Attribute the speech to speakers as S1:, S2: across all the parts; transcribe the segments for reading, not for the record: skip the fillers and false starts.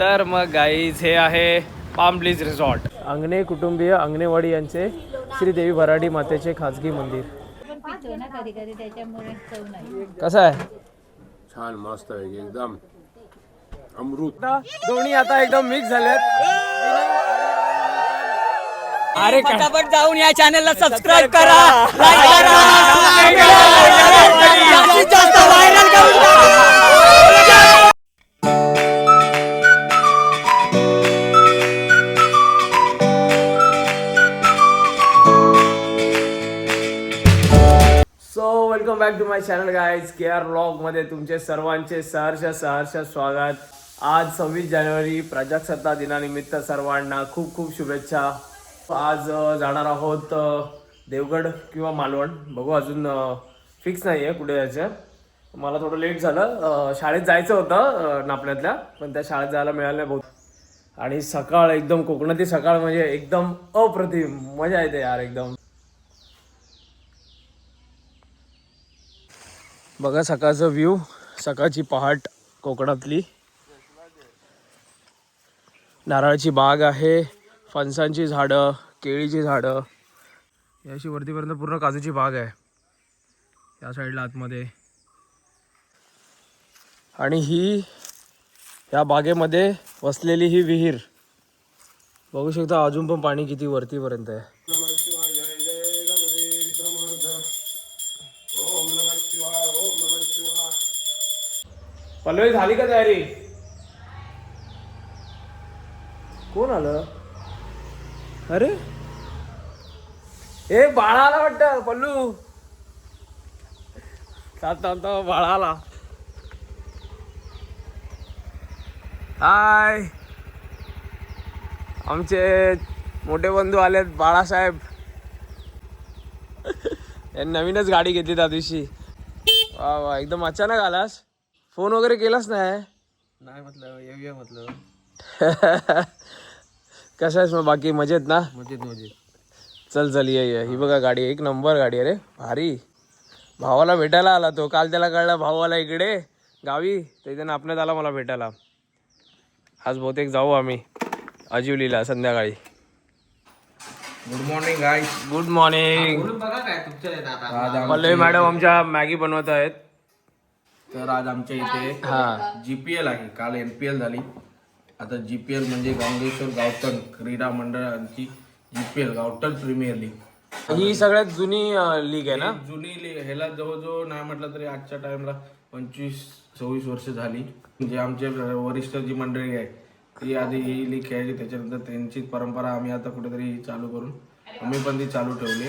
S1: तर मग गाईज हे आहे पाम ब्लीच रिसॉर्ट. अंगणे कुटुंबीय अंगणेवाडी यांचे श्री देवी भराडी मातेचे खाजगी मंदिर. कसं आहे?
S2: छान मस्त आहे एकदम अमृत.
S1: दोन्ही आता एकदम मिक्स झालेत.
S3: अरे फटाफट जाऊन या चॅनलला सबस्क्राईब करा, लाईक करा, जास्तीत जास्त व्हायरल करून
S1: welcome back to my channel guys. KR vlog मध्ये तुमचे सर्वांचे सहर्ष स्वागत. आज 26 जानेवारी प्रजासत्ताक दिनानिमित्त सर्वांना खूप खूप शुभेच्छा. आज जाणार आहोत देवगड किंवा मालवण, बघू अजून फिक्स नाही आहे कुठे जायचं. मला थोडं लेट झालं, शाळेत जायचं होतं नापण्यातल्या, पण त्या शाळेत जायला मिळालं नाही बहुत. आणि सकाळ एकदम कोकणातली सकाळ म्हणजे एकदम अप्रतिम, मजा येते यार एकदम. बघा सकाळचा व्ह्यू, सकाळची पहाट कोकणातली. नारळाची बाग आहे, फणसांची झाडं, केळीची झाडं, याशी वरतीपर्यंत पूर्ण काजूची बाग आहे या साईडला आतमध्ये. आणि ही या बागेमध्ये वसलेली ही विहीर बघू शकता, अजून पण पाणी किती वरतीपर्यंत आहे. पल्लवी झाली का तयारी? कोण आलं? अरे ए बाळा आला वाटतं. पल्लू बाळा आला. हाय, आमचे मोठे बंधू आलेत, बाळासाहेब. यांनी नवीनच गाडी घेतली त्या दिवशी. वा वा, एकदम अचानक आलास. फोन वगैरे केलास नाही? म्हटलं येऊया म्हटलं. कसं आहेस मग बाकी? मजेत ना? मजेत. चल ये. ही बघा गाडी, एक नंबर गाडी आहे रे, भारी. भावाला भेटायला आला तो. काल त्याला कळलं भाऊ आला इकडे गावी, त्याच्यानं आपल्यात आला मला भेटायला. आज बहुतेक जाऊ आम्ही अजिवलीला संध्याकाळी.
S2: Good morning guys.
S1: Good morning. Pallavi madam आमच्या मॅगी बनवत आहेत.
S2: तर आज आमच्या इथे GPL आहे. काल NPL झाली, आता GPL म्हणजे गांगेश्वर गावठण क्रीडा मंडळांची GPL गावठण प्रीमियर लीग.
S1: ही सगळ्यात जुनी लीग आहे ना?
S2: जुनी लीग. ह्याला जवळजवळ नाही म्हटलं तरी आजच्या टाइमला 25-26 वर्ष झाली. म्हणजे आमचे वरिष्ठ जी मंडळी आहे ती आधी ही लीग खेळायची, त्याच्यानंतर त्यांची परंपरा आम्ही आता कुठेतरी चालू करून आम्ही पण ती चालू ठेवली.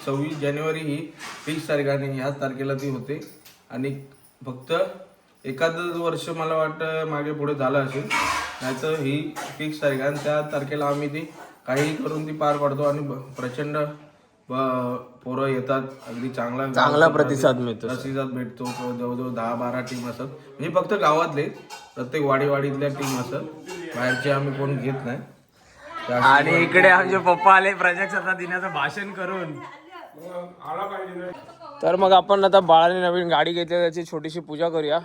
S2: 26 जानेवारी ही फिक्स तारीख आणि ह्याच तारखेला ती होते. आणि फक्त एखादं वर्ष मला वाटतं मागे पुढे झालं असेल, नाहीतर ही फिक्स तारीख आणि त्या तारखेला आम्ही ती काही करून ती पार पाडतो. आणि प्रचंड पोरं येतात, अगदी चांगला प्रतिसाद भेटतो. जवळजवळ 10-12 टीम असतात, म्हणजे फक्त गावातले, प्रत्येक वाडीतल्या टीम असतात, बाहेरचे आम्ही कोण घेत नाही.
S1: आणि इकडे आमचे पप्पा आले प्रजासत्ताक दिनाचं भाषण करून. तर मग आपण आता बाळाने नवीन गाडी घेतली, त्याची छोटीशी पूजा करूया.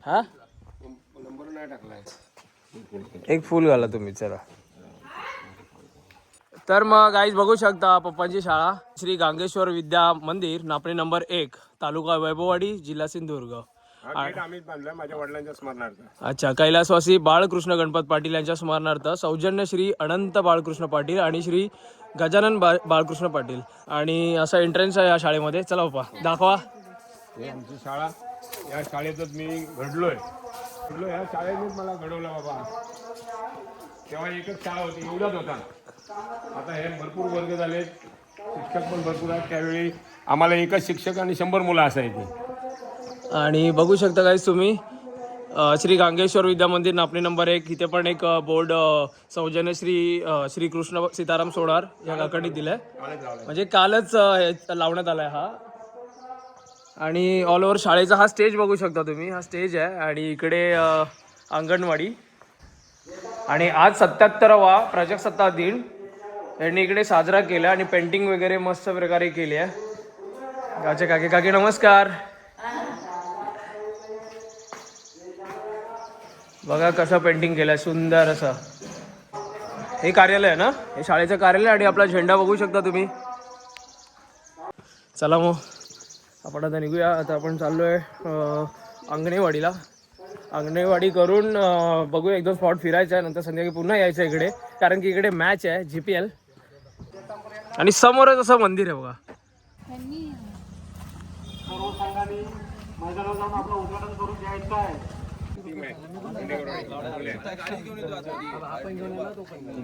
S1: हा,
S2: नंबर नाही टाकलाय.
S1: एक फुल घाला तुम्ही चला. तर मग गाईज बघू शकता पप्पांची शाळा, श्री गांगेश्वर विद्या मंदिर, नापणे नंबर 1, तालुका वैभववाडी, जिल्हा सिंधुदुर्ग.
S2: माझ्या वडिलांच्या स्मरणार्थ.
S1: अच्छा, कैलासवासी बाळकृष्ण गणपत पाटील यांच्या स्मरणार्थ सौजन्य श्री अनंत बाळकृष्ण पाटील आणि श्री गजानन बाळकृष्ण पाटील. आणि असा एंट्रन्स आहे या शाळेमध्ये. चला पप्पा दाखवा.
S4: हे आमची शाळा, या शाळेतच मी घडलोय. या शाळेनेच मला घडवलं बाबा. तेव्हा एकच शाळा होती, एवढाच होता. आता हे भरपूर वर्ग झाले, शिक्षक पण भरपूर आहेत. त्यावेळी आम्हाला एकच शिक्षक आणि 100 मुलं असायची.
S1: आणि बघू शकता गाईज तुम्ही, श्री गांगेश्वर विद्या मंदिर, नापणे नंबर 1. इथे पण एक बोर्ड सौजन्य श्री कृष्ण सीताराम सोनार या काकांनी दिलाय, म्हणजे कालच लावण्यात आलाय हा. आणि ऑल ओव्हर शाळेचा हा स्टेज बघू शकता तुम्ही, हा स्टेज आहे. आणि इकडे अंगणवाडी. आणि आज 77वा प्रजासत्ताक दिन यांनी इकडे साजरा केला आणि पेंटिंग वगैरे मस्त प्रकारे केली आहे. काकी नमस्कार. बघा कसं पेंटिंग केलंय सुंदर असं. हे कार्यालय आहे ना, हे शाळेचं कार्यालय आणि आपला झेंडा बघू शकता तुम्ही. चला मग आपण आता निघूया. आता आपण चाललोय अंगणेवाडीला. अंगणेवाडी करून बघूया, एकदम स्पॉट फिरायचा आहे, नंतर संध्याकाळी पुन्हा यायचं इकडे, कारण की इकडे मॅच आहे GPL. आणि समोरच असं मंदिर आहे बघा.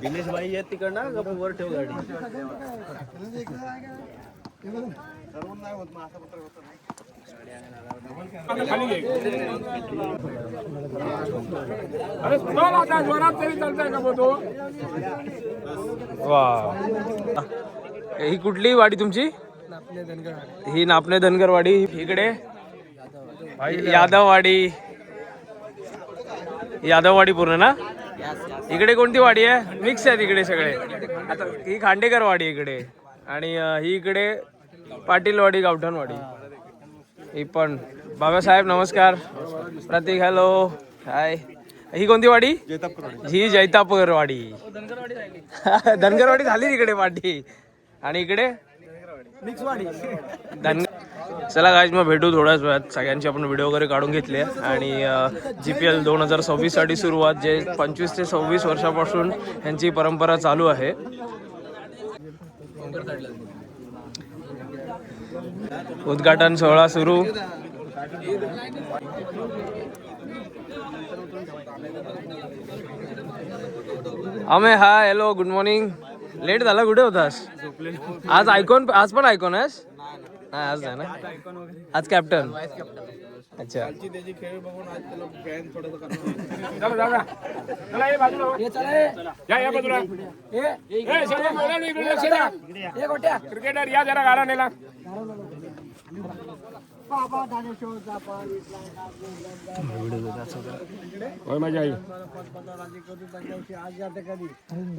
S2: दिनेश भाई आहेत तिकडनं वर ठेव गाडी.
S4: अरे चल आता जोरात तरी चालतंय का तो.
S1: वा, ही कुठली वाडी तुमची? ही नापणे धनगरवाडी. इकडे यादववाडी पूर्ण ना. इकडे कोणती वाडी आहे? मिक्स आहे तिकडे सगळे. आता ही खांडेकरवाडी इकडे, आणि ही इकडे पाटीलवाडी गावठणवाडी. ही पण बाबासाहेब नमस्कार. प्रतीक हॅलो हाय. ही कोणती वाडी? ही जैतापूरवाडी. धनगरवाडी झाली तिकडे पाठी, आणि इकडे चला गाईज, मग भेटू थोड्याच वेळात. सगळ्यांची आपण व्हिडिओ वगैरे काढून घेतले आणि GPL 2026 साठी सुरुवात, जे 25 ते 26 वर्षापासून यांची परंपरा चालू आहे. उद्घाटन सोहळा सुरू. अमे hi hello good morning. Late झाला, कुठे होतास आज? आज पण आयकॉन आहेस? नाही आज नाही ना, आज कॅप्टन. अच्छा,
S2: त्याची खेळ बघून आज त्याला फॅन थोडंसं
S4: चला ये बाजूला या बाजूला. क्रिकेटर या जरा गारा नेला. मजा आई.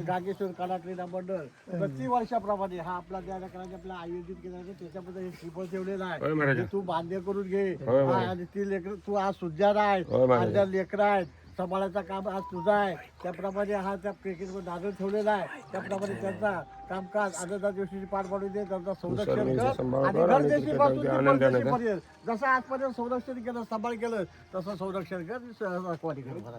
S5: गागेश्वर कला क्रीडा मंडळ प्रति वर्षाप्रमाणे हा आपला त्या ठिकाणी आपला आयोजित केला जातो. त्याच्यामध्ये हे शिबळ ठेवलेलं आहे, तू बांधे करून घे. आणि ती लेकर, तू आज सुजान आहे, आज लेकर आहेत, सांभाळायचं काम आज तुझं आहे. त्याप्रमाणे हा त्या क्रिकेटवर दादर ठेवलेला आहे. त्याप्रमाणे त्यांचा कामकाज आनंदा दिवशी पार पाडून दे. त्यांचा संरक्षण कर आणि घरदेशीपासून जसं आजपर्यंत संरक्षण केलं, सांभाळ केलं, तसं संरक्षण कर.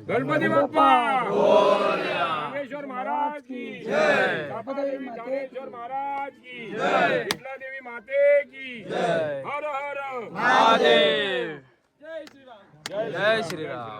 S4: गणपती बाप्पा ज्ञानेश्वर महाराज की जय. ज्ञानेश्वर महाराज की जय. विठला देवी माते की जय. हर हर
S1: महादेव.
S4: जय श्रीराम.
S1: जय श्रीराम.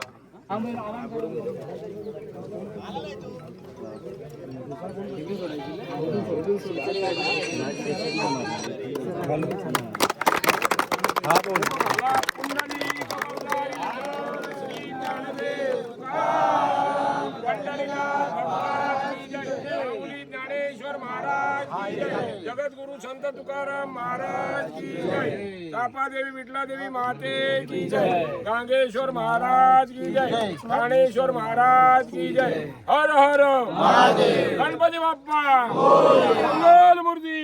S4: ज्ञानेश्वर महाराज की जय. जगद्गुरु संत तुकाराम महाराज की जय. कापादेवी विठला देवी माते की जय. गांगेश्वर महाराज की जय. ज्ञानेश्वर महाराज की जय. हर हर महादेव. गणपती बाप्पा मंगल मूर्ती.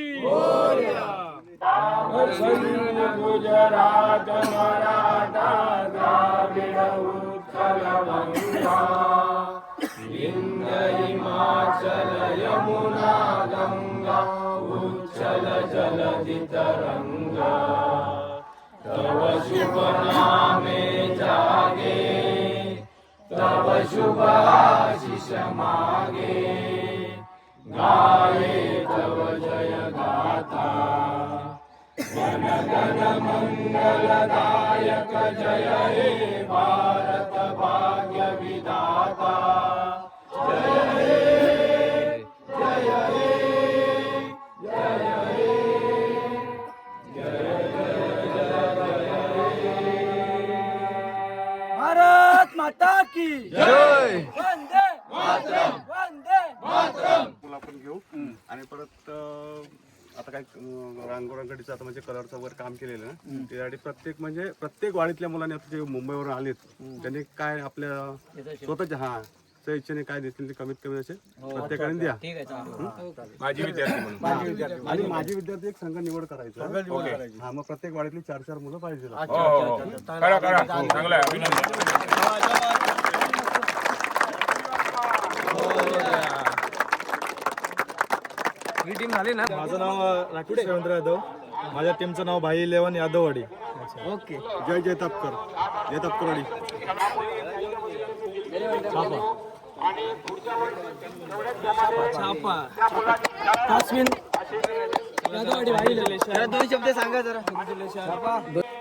S4: गुजरात मराठा द्राविड उत्कल गंगा विंध्य हिमाचल यमुना गंगा उच्चल जलधि तरंगा तव शुभ नामे जागे तव शुभ आशीष मागे गाये तव जय गाथा गण गण मंगलदायक जय हे भारत भाग्य विधाता. जय हे जय हे जय हे जय
S3: भारत माता की
S1: जय.
S3: वंदे मातरम. वंदे मातरम.
S6: आपण घेऊ. आणि परत आता काय रांगोळ्यांकडीचं आता म्हणजे कलरचं वर काम केलेलं ना, त्यासाठी प्रत्येक वाडीतल्या मुलांनी आता जे मुंबईवरून आलेत त्यांनी काय आपल्या स्वतःच्या त्या इच्छेने काय देतील ते कमीत कमी असे प्रत्येकाने द्या.
S4: माझी विद्यार्थी म्हणून
S6: आणि माझी विद्यार्थी एक संघ निवड करायचा. हा, मग प्रत्येक वाडीतली 4-4 मुलं पाहिजे.
S4: करा चांगलं आहे. अभिनंदन.
S1: टीम झाली ना.
S7: माझं नाव राकेश रवींद्र यादव. माझ्या टीमचं नाव भाई 11 यादववाडी.
S1: ओके.
S7: जय जयतापकरवाडी.
S1: छापा. काश्मीर यादववाडी भाई निलेश. 2 शब्द सांगा जरा.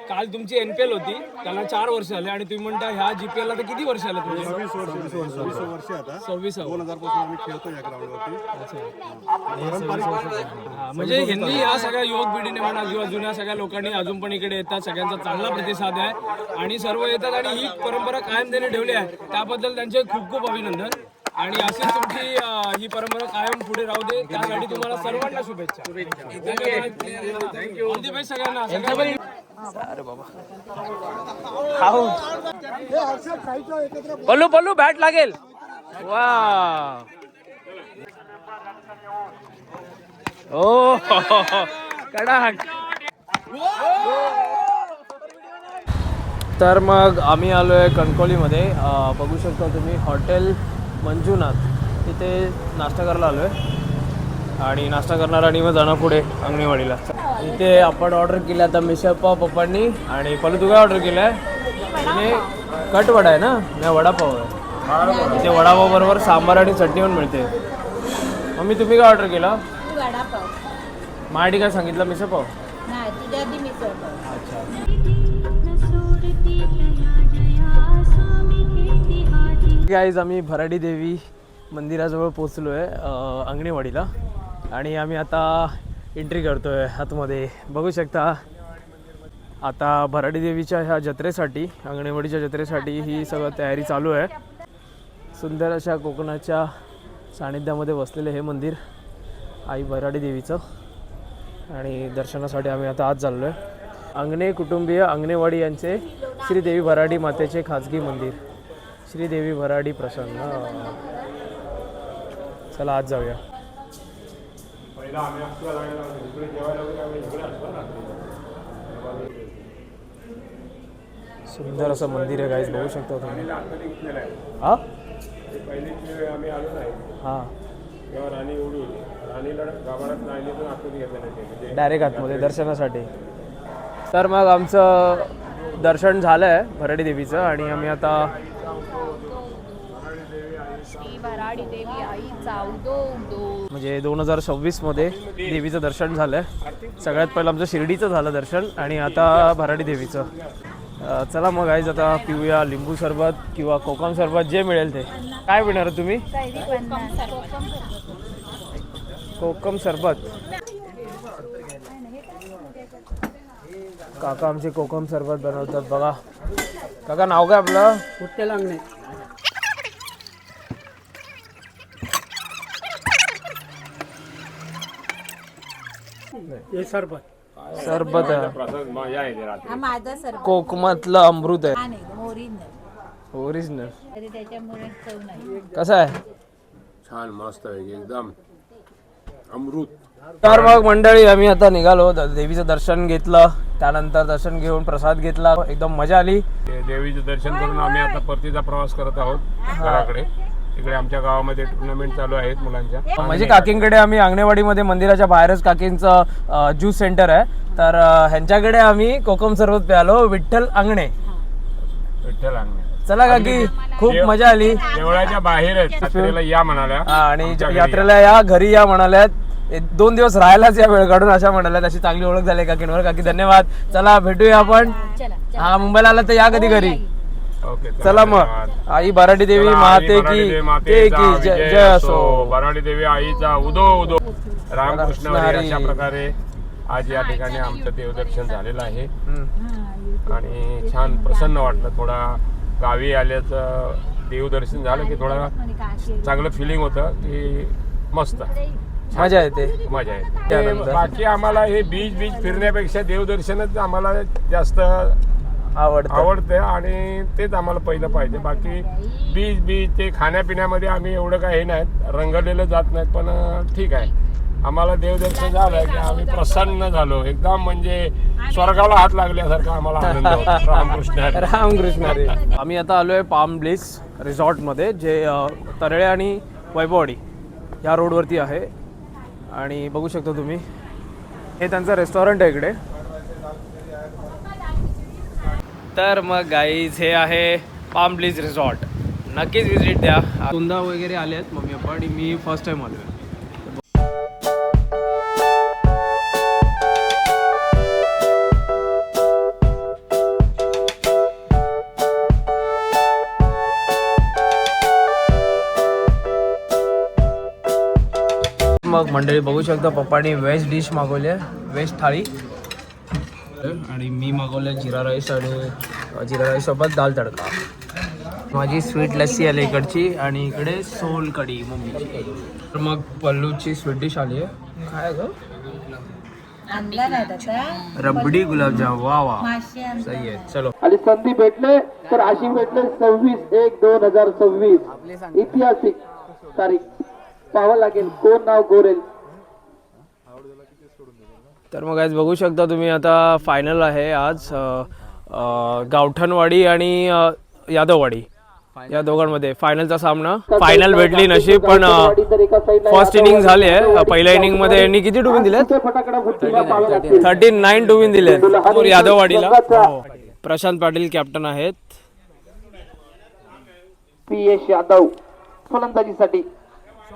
S1: काल तुमची एनपीएल होती, त्याला 4 वर्ष झाले आणि तुम्ही म्हणता ह्या जीपीएल ला तर किती वर्ष आले तुमचे?
S7: 26 वर्ष आता.
S1: 26.
S7: 2000 पासून आम्ही खेळतो या ग्राउंडवरती.
S1: म्हणजे ह्यांनी या सगळ्या युवक पिढीने म्हणा किंवा जुन्या सगळ्या लोकांनी अजून पण इकडे येतात, सगळ्यांचा चांगला प्रतिसाद आहे आणि सर्व येतात आणि ही परंपरा कायम त्यांनी ठेवली आहे, त्याबद्दल त्यांचे खूप खूप अभिनंदन. आणि अशीच तुमची ही परंपरा कायम पुढे राहू दे, त्यासाठी तुम्हाला सर्वांना शुभेच्छा. थँक्यू. ऑल द बेस्ट सगळ्यांना. अरे बाबा पल्लू पल्लू बॅट लागेल. वा ओ कडाक. तर मग आम्ही आलोय कणकोलीमध्ये. बघू शकता तुम्ही हॉटेल मंजुनाथ इथे नाश्ता करायला आलोय आणि नाश्ता करणार आणि मग जाणार पुढे अंगणेवाडीला. इथे आपण ऑर्डर केलं आता मिसळपाव पप्पांनी. आणि पहिले तू काय ऑर्डर केलंय? इथे कटवडा आहे ना, नाही वडापाव आहे. इथे वडापाव बरोबर सांबार आणि चटणी पण मिळते. मम्मी तुम्ही काय ऑर्डर केला?
S8: वडापाव.
S1: माझ्यासाठी काय सांगितलं? मिसळपाव.
S8: नाही तुझ्या आधी मिसळपाव.
S1: अच्छा. गाईज आम्ही भराडी देवी मंदिराजवळ पोचलो आहे अंगणेवाडीला आणि आम्ही आता एंट्री करतो आहे आतमध्ये. बघू शकता आता भराडी देवीच्या ह्या जत्रेसाठी, अंगणेवाडीच्या जत्रेसाठी ही सगळं तयारी चालू आहे. सुंदर अशा कोकणाच्या सानिध्यामध्ये बसलेले हे मंदिर आई भराडी देवीचं आणि दर्शनासाठी आम्ही आता आज चाललो आहे. अंगणे कुटुंबीय अंगणेवाडी यांचे श्रीदेवी भराडी मातेचे खाजगी मंदिर, श्रीदेवी भराडी प्रसन्न. चला आज जाऊया. सुंदर असं मंदिर आहे गाईज, बघू शकता तुम्ही. हा हां डायरेक्ट आतमध्ये दर्शनासाठी. तर मग आमचं दर्शन झालं आहे भराडी देवीचं आणि आम्ही आता
S8: श्री भराडी देवी आईचा उदो उदो
S1: म्हणजे 2026 मध्ये देवीचं दर्शन झालं आहे. सगळ्यात पहिलं आमचं शिर्डीचं झालं दर्शन आणि आता भराडी देवीचं. चला मग आईज आता पिऊया लिंबू सरबत किंवा कोकम सरबत, जे मिळेल ते. काय पिणार तुम्ही? कोकम सरबत. काका आमचे कोकम सरबत बनवतात बघा. काका नाव काय आपलं?
S3: कुठे लागणे. हे सरबत.
S1: सरबत आहे.
S8: हा माझा सरबत.
S1: कोकमातलं अमृत आहे.
S8: हा नाही ओरिजिनल.
S1: ओरिजिनल.
S8: तरी त्याच्यामुळे चव नाही.
S1: कसं आहे?
S4: छान मस्त आहे एकदम अमृत.
S1: तर मग मंडळी आम्ही आता निघालो. देवीचं दर्शन घेतलं, त्यानंतर दर्शन घेऊन प्रसाद घेतला, एकदम मजा आली.
S4: देवीचं दर्शन करून आम्ही आता परतीचा प्रवास करत आहोत घराकडे. इकडे आमच्या गावामध्ये टुर्नामेंट चालू आहेत मुलांच्या.
S1: म्हणजे काकींकडे आम्ही अंगणेवाडीमध्ये मंदिराच्या बाहेरच काकींचं ज्यूस सेंटर आहे, तर ह्यांच्याकडे आम्ही कोकम सरबत प्यालो. विठ्ठल अंगणे.
S4: विठ्ठल अंगणे.
S1: चला काकी, खूप मजा आली.
S4: देवळाच्या बाहेर यात्रेला या म्हणाल्या
S1: आणि यात्रेला या, घरी या म्हणाल्यात. 2 दिवस राहायलाच या वेळ काढून अशा म्हणाल्यात. अशी चांगली ओळख झाली काकींवर. काकी धन्यवाद. चला भेटूया आपण. हा मुंबईला आला तर या कधी घरी.
S4: ओके
S1: चला मग. आई भराडी देवी माते की जय असो.
S4: भराडी देवी आईचा उदो उदो. रामकृष्ण हरी. अशा प्रकारे आज या ठिकाणी आमचं देवदर्शन झालेलं आहे आणि छान प्रसन्न वाटलं. थोडा गावी आल्याचं देवदर्शन झालं की थोडा चांगलं फिलिंग होतं की मस्त
S1: मजा येते.
S4: मजा येते. बाकी आम्हाला हे बीच फिरण्यापेक्षा देवदर्शनच आम्हाला जास्त आवडते आणि तेच आम्हाला पहिलं पाहिजे. बाकी बीच ते खाण्यापिण्यामध्ये आम्ही एवढं काही हे नाही, रंगलेलं जात नाहीत, पण ठीक आहे. आम्हाला देवदर्शन झालं की आम्ही प्रसन्न झालो एकदम, म्हणजे स्वर्गाला हात लागल्यासारखं आम्हाला आनंद होतो.
S1: रामकृष्ण हरी. आम्ही आता आलोय पाम ब्लिस रिसॉर्टमध्ये, जे तरळे आणि वैभववाडी या रोडवरती आहे. आणि बघू शकता तुम्ही हे त्यांचं रेस्टॉरंट आहे इकडे. तर मग गाईज हे आहे पाम ब्लीच रिसॉर्ट, नक्कीच विजिट द्या. दोनदा वगैरे आले आहेत मम्मी पप्पा आणि मी फर्स्ट टाइम आलो आहे. मग मंडळी बघू शकता पप्पानी व्हेज डिश मागवली आहे, व्हेज थाळी, आणि मी मागवलं जिरा राईस आणि जिरा राईस सोबत दाल तडका. माझी स्वीट लस्सी आली इकडची आणि इकडे सोल कढी मम्मीची. तर मग पल्लूची स्वीट डिश आली आहे. काय ग रबडी गुलाबजाम, वा वा सही आहे. चलो
S2: आणि संधी भेटले तर अशी भेटले 26/1/2026 ऐतिहासिक तारीख. पाहावं लागेल कोण नाव गोरेल.
S1: तर मग आज बघू शकता तुम्ही आता फायनल आहे आज गावठणवाडी आणि यादववाडी या दोघांमध्ये फायनलचा सामना. फायनल भेटली नशीब पण फर्स्ट इनिंग झाली आहे. पहिल्या इनिंग मध्ये यांनी किती डुबीन दिलेत? 39 डुबीन दिलेत यादववाडीला. प्रशांत पाटील कॅप्टन आहेत.
S2: PS यादव फलंदाजीसाठी.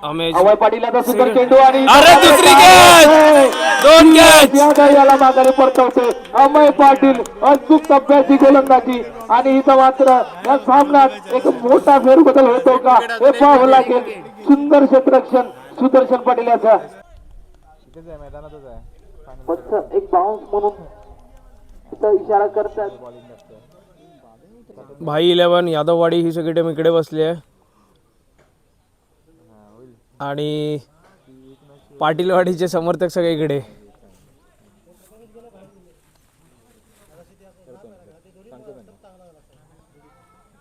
S1: अमेय
S2: पाटील आता सुंदर चेंडू आणि
S1: अरे दुसरी कॅच, 2 कॅच.
S2: याला माघारी परतवते अमय पाटील. अचूक टप्प्याची गोलंदाजी आणि इथं मात्र या सामन्यात एक मोठा फेरबदल होतो का हे पाहावं लागेल. सुंदर क्षेत्ररक्षण सुदर्शन पाटील याचा. एक बाउन्स म्हणून इथं इशारा करतात.
S1: भाई 11 यादववाडी ही सगळी टीम इकडे बसली आहे आणि पाटीलवाडीचे समर्थक सगळे इकडे.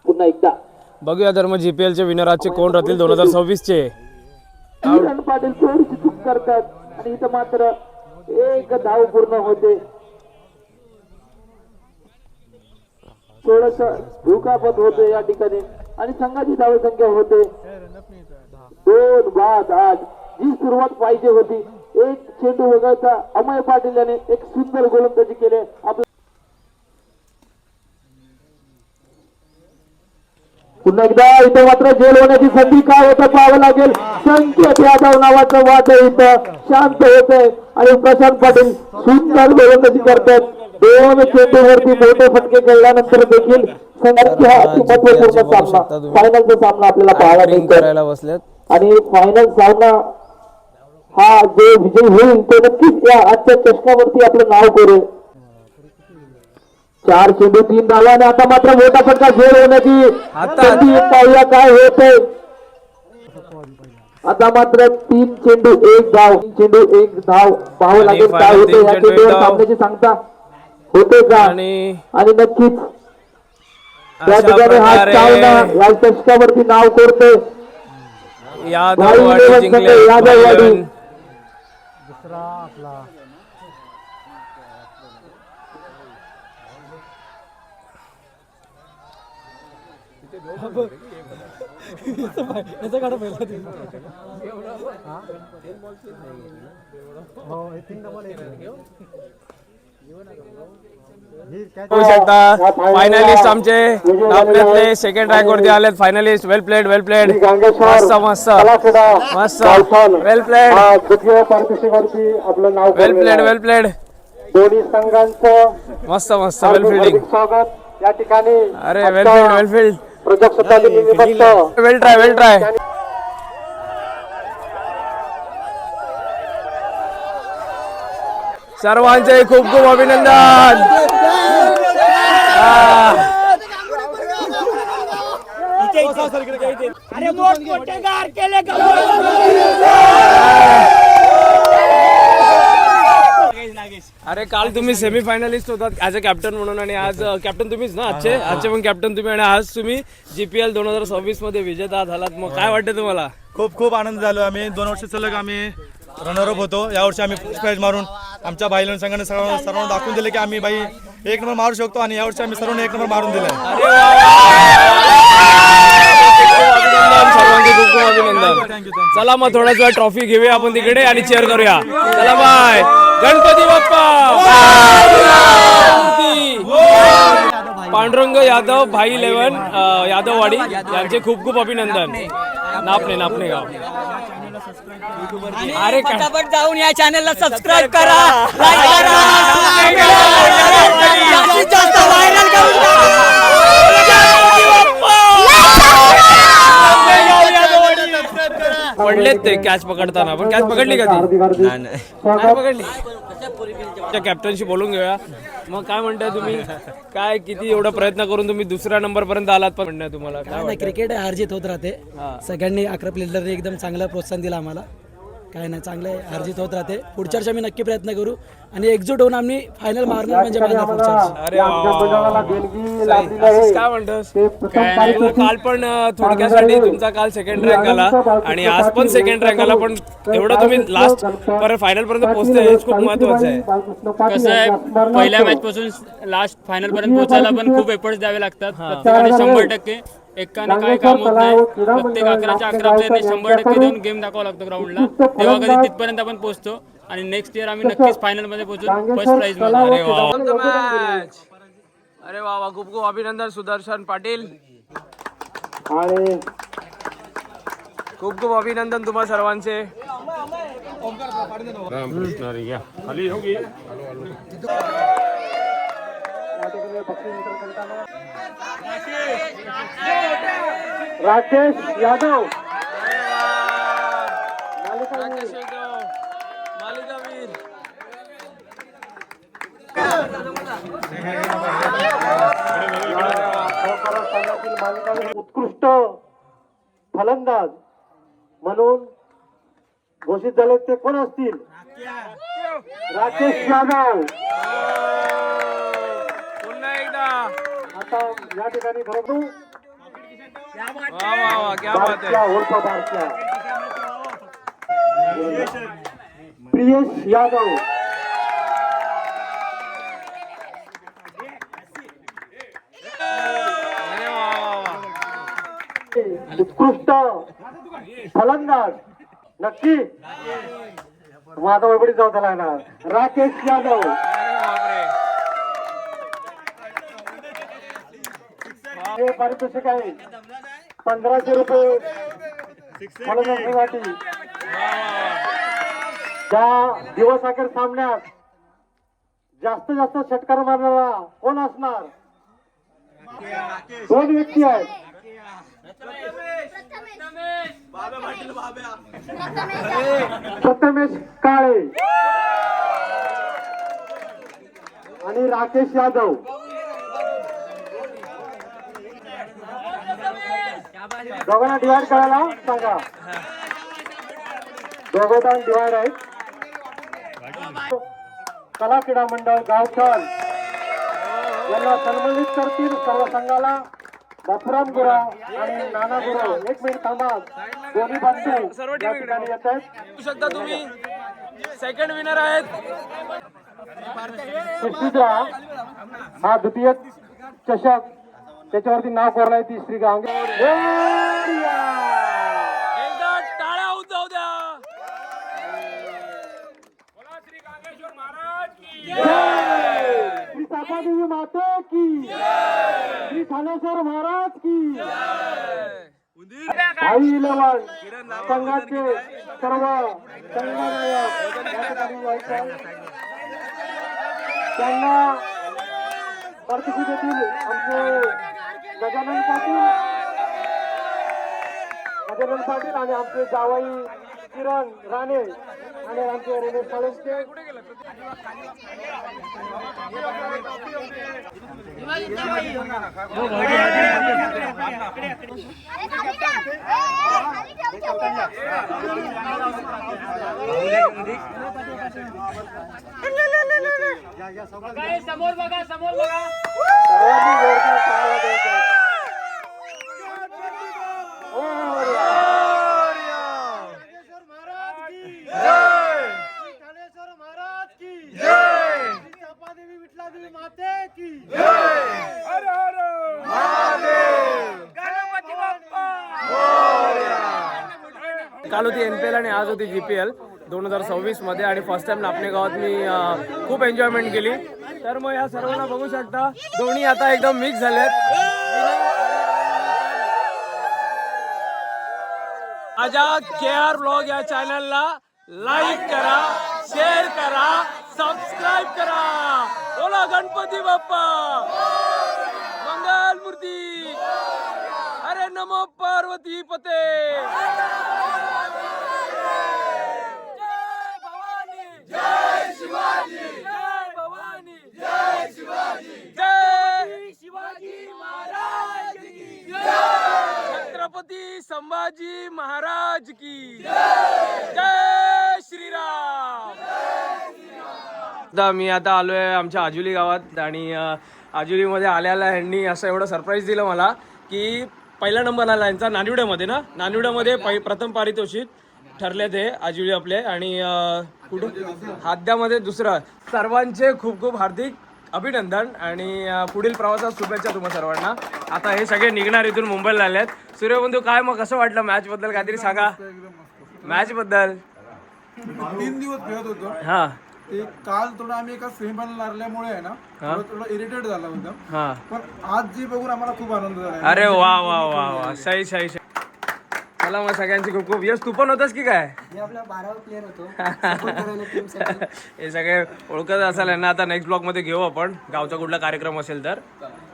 S2: पुन्हा एकदा
S1: बघूया तर मग GPL चे विनर आजचे कोण राहतील 2026 चे.
S2: किरण पाटील थोडीशी चूक करतात आणि इथं मात्र एक धाव पूर्ण होते. थोडस धुकापत होते या ठिकाणी आणि संघाची धावसंख्या होते 2 बाद. आज जी सुरुवात पाहिजे होती, एक चेंडू वगळता अमय पाटील याने एक सुंदर गोलंदाजी केले. पुन्हा एकदा इथं मात्र जेल होण्याची संधी काय होतं पाहावं लागेल. संकेत यादव नावाचं वाद इथं शांत होत आहे आणि प्रशांत पाटील सुंदर गोलंदाजी करतात. 2 चेंडूवरती मोठे फटके खेळल्यानंतर देखील संघाचा महत्वपूर्ण सामना, फायनलचा सामना आपल्याला पाहायला मिळतो.
S1: बसल्यात
S2: आणि फायनल सामना हा जो विजय होईल तो नक्कीच या आजच्या चषकावरती आपलं नाव करेल. 4 चेंडू 3 धावा आणि आता मात्र मोठा फटका झेल होण्याची संधी. पाहूया काय होतंय. आता मात्र 3 चेंडू 1 धाव, 3 चेंडू 1 धाव. पाहावं लागेल काय होते या चेंडूवर सामन्याची सांगता होते का. आणि नक्कीच त्या ठिकाणी हा सामना या चषकावरती नाव करतोय.
S1: यादववाडी जिंकले.
S2: यादववाडी
S5: दुसरा आपला
S1: बघू शकता फायनलिस्ट आमचे आपल्यातले सेकंड रँक वरती आलेत. फायनलिस्ट वेल प्लेड, वेल प्लेड. मस्त मस्त मस्त वेल प्लेड,
S2: आपलं नाव
S1: वेल प्लेड, वेल प्लेड.
S2: दोन्ही संघांचं
S1: मस्त मस्त वेल फिल्डिंग.
S2: स्वागत या ठिकाणी.
S1: अरे वेल फील्ड, वेल फील्ड.
S2: प्रजासत्ताक निमित्त
S1: वेल ट्राय, वेल ट्राय. सर्वांचे खूप खूप अभिनंदन. अरे काल तुम्ही सेमी फायनलिस्ट होतात ऍज अ कॅप्टन म्हणून आणि आज कॅप्टन तुम्हीच ना. आजचे पण कॅप्टन तुम्ही आणि आज तुम्ही GPL 2026 मध्ये विजेता झालात. मग काय वाटतं तुम्हाला?
S7: खूप खूप आनंद झालो. आम्ही 2 वर्ष सलग आम्ही रनरअप होतो. यावर्षी आम्ही फर्स्ट प्राइज मारून आमच्या बाईला संघाने सर्वांना दाखवून दिले की आम्ही बाई 1 नंबर मारू शकतो आणि यावर्षी आम्ही सर्वांना 1 नंबर मारून दिलाय.
S1: सर्वांचे खूप अभिनंदन. चला मग थोड्याच वेळ ट्रॉफी घेऊया आपण तिकडे आणि चेअर करूया. चला बाय. गणपती बाप्पा. पांडुरंग यादव भाई 11 यादववाडी यांचे खूप खूप अभिनंदन. नापणे गाव.
S3: अरे पटापट जाऊन या चॅनलला सबस्क्राईब करा, लाईक करा, जास्तीत जास्त व्हायरल करून
S1: पडलेत ते कॅच पकडताना. पण कॅच पकडली का ती? नाही पकडली. कॅप्टनशी बोलून घेऊया. मग काय म्हणताय तुम्ही? काय किती एवढा प्रयत्न करून तुम्ही दुसऱ्या नंबर पर्यंत आलात, पण म्हणणं तुम्हाला काय
S9: नाही, क्रिकेट हारजीत होत राहते. सगळ्यांनी 11 प्लेयरने एकदम चांगलं प्रोत्साहन दिलं आम्हाला. काय नाही, चांगलं हारजीत होत राहते. पुढच्या वर्षी आम्ही नक्की प्रयत्न करू आणि एकजूट होऊन आम्ही फायनल मारणार म्हणजे माझ्या पुढच्या वर्षी.
S1: अरे काय म्हणतोस? काल पण थोडक्यासाठी तुमचा काल सेकंड रँक आला आणि आज पण सेकंड रँक आला, पण एवढं तुम्ही लास्ट परत फायनल पर्यंत पोहोचते हेच खूप महत्वाचं आहे.
S10: कसं आहे, पहिल्या मॅच पासून लास्ट फायनल पर्यंत पोहोचायला पण खूप एफर्ट्स द्यावे लागतात. प्रत्येकाने 100% एकानं काय काम होत नाही. प्रत्येक 11च्या 11 प्लेयरने 100% देऊन गेम दाखवावा लागतो ग्राउंडला. तेव्हा कधी तिथपर्यंत आपण पोहोचतो आणि नेक्स्ट इयर आम्ही नक्कीच फायनल मध्ये पोहोचून फर्स्ट प्राइज मिळणार.
S1: अरे वा, खूप खूप अभिनंदन सुदर्शन पाटील. खूप खूप अभिनंदन तुम्हा सर्वांचे.
S4: रामकृष्ण हरी. घ्या खाली हो गे.
S5: राकेश यादव
S1: मालिकावीर.
S5: उत्कृष्ट फलंदाज म्हणून घोषित झाले ते कोण असतील? राकेश यादव.
S1: पुन्हा एकदा
S5: आता या ठिकाणी बरोबर
S1: वा वा वा, क्या बात आहे.
S5: प्रियेश यादव.
S1: अरे वा वा वा.
S5: उत्कृष्ट फलंदाज नक्की मग आता वैपडीत जाऊ त्याला लागणार. राकेश यादव. हे पारितोषिक आहे 1500 रुपये फलंदाजीसाठी. त्या दिवस अखेर सामन्यात जास्तीत जास्त षटकार मारणारा कोण असणार? 2 व्यक्ती आहेत. प्रथमेश काळे आणि राकेश यादव. दोघांना डिवाइड करायला सांगा. दोघं डिवाइड आहेत. कला क्रीडा मंडळ गावठाण यांना सन्मानित करतील. सर्व संघाला बापूराम गुरा आणि नाना गुरा. 1 मिनिट थांबा. दोन्ही बंधू या ठिकाणी येत आहेत.
S1: बघू शकता तुम्ही सेकंड विनर आहेत.
S5: कुस्तीचा हा द्वितीय चषक त्याच्यावरती नाव कोरलाय ती श्री गांगे.
S1: एकदा टाळ्या होऊन जाऊ द्या.
S5: श्री सापादेवी माते की, श्री ठाणेश्वर महाराज की. भाई 11 संघाचे सर्व संघनायक त्यांना पार्टिसिपेट देतील. आमचे गजानन पाटील आणि आमचे जावाई किरण राणे आणि आमचे रमेश साळुंके.
S10: समोर बघा, समोर बघा.
S1: गणपती बाप्पा. काल होती NPL आणि आज होती GPL 2026 मध्ये आणि फर्स्ट टाइम नापणे गावात मी खूप एन्जॉयमेंट केली. तर मग या सर्वांना बघू शकता दोन्ही आता एकदम मिक्स झालेत. माझ्या KR ब्लॉग या चॅनलला लाईक करा, शेअर करा, सबस्क्राईब करा. बोला गणपती बाप्पा मंगल मूर्ती. अरे नमो पार्वती पते. जय भवानी, जय शिवाजी, जय भवानी, जय शिवाजी, जय शिवाजी महाराज की जय. छत्रपती संभाजी महाराज की जय. जय श्रीराम. मी आता आलोय आमच्या आजुली गावात आणि आजुलीमध्ये आल्याला ह्यांनी असं एवढं सरप्राईज दिलं मला की पहिला नंबर आला यांचा नानिवड्यामध्ये ना. नानिवड्यामध्ये प्रथम पारितोषिक ठरले ते आजुली आपले आणि कुठं हाद्यामध्ये दुसरं. सर्वांचे खूप खूप हार्दिक अभिनंदन आणि पुढील प्रवासात शुभेच्छा तुम्हा सर्वांना. आता हे सगळे निघणार इथून मुंबईला आले आहेत. सूर्यबंधू काय मग कसं वाटलं मॅच बद्दल काहीतरी सांगा. मॅच बद्दल
S7: 3 दिवस खेळत होतो.
S1: हा
S7: ते काल थोडं आम्ही एका सेमीफायनल लागल्यामुळे आहे ना थोडं इरिटेट झालं होतं.
S1: हा
S7: पण आज जे बघून आम्हाला खूप आनंद झाला.
S1: अरे वा वा वा वा सही सही सही. चला मग सगळ्यांची खूप खूप. यश तू पण होतास की काय.
S3: आपला 12वा प्लेअर होतो.
S1: हे सगळे ओळखत असाल यांना. आता नेक्स्ट ब्लॉग मध्ये घेऊ आपण गावचा कुठला कार्यक्रम असेल तर.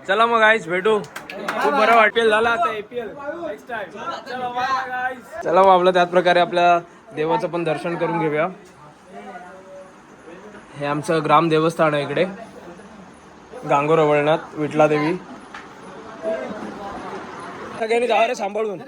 S1: चला मग गाईज भेटू. खूप बरं वाटेल झालं आता APL नेक्स्ट टाइम. चला मग आपलं त्याच प्रकारे आपल्या देवाचं पण दर्शन करून घेऊया. हे आमचं ग्राम देवस्थान आहे इकडे गांगोर वळणात विठला देवी. सगळ्यांनी जावा रे सांभाळून.